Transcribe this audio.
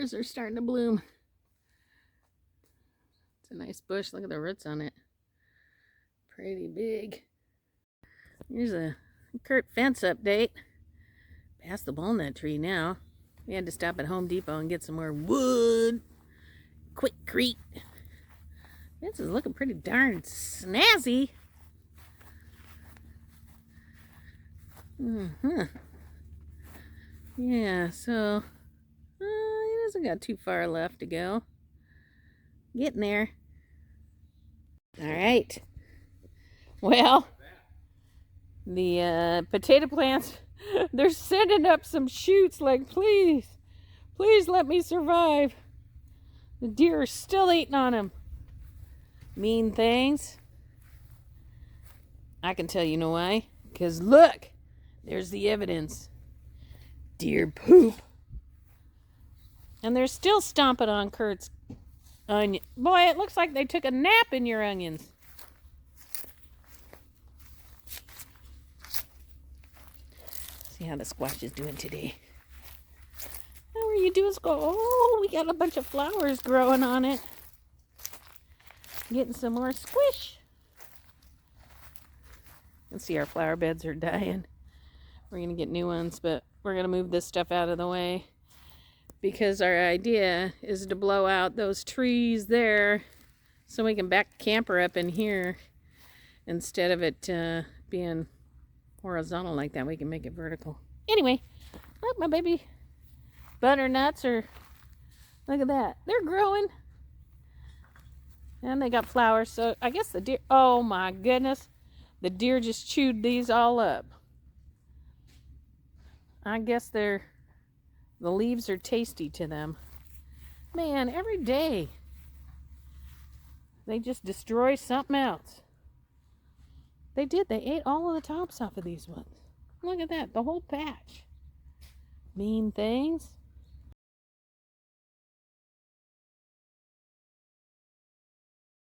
flowers are starting to bloom. It's a nice bush. Look at the roots on it. Pretty big. Here's a Kurt fence update. Past the walnut tree now. We had to stop at Home Depot and get some more wood. Quikrete. Fence is looking pretty darn snazzy. Yeah, so he doesn't got too far left to go. Getting there. All right. Well, the potato plants, they're sending up some shoots like, please let me survive. The deer are still eating on them. Mean things. I can tell you know why. Because look, there's the evidence. Deer poop. And they're still stomping on Kurt's onion. Boy, it looks like they took a nap in your onions. See how the squash is doing today. How are you doing, squash? Oh, we got a bunch of flowers growing on it. Getting some more squish. You can see our flower beds are dying. We're going to get new ones, but we're going to move this stuff out of the way because our idea is to blow out those trees there so we can back the camper up in here instead of it being horizontal like that. We can make it vertical. Anyway, look, my baby butternuts are, look at that. They're growing. And they got flowers, so I guess the deer, oh my goodness, the deer just chewed these all up. I guess the leaves are tasty to them. Man, every day they just destroy something else. They did, they ate all of the tops off of these ones. Look at that, the whole patch. Mean things.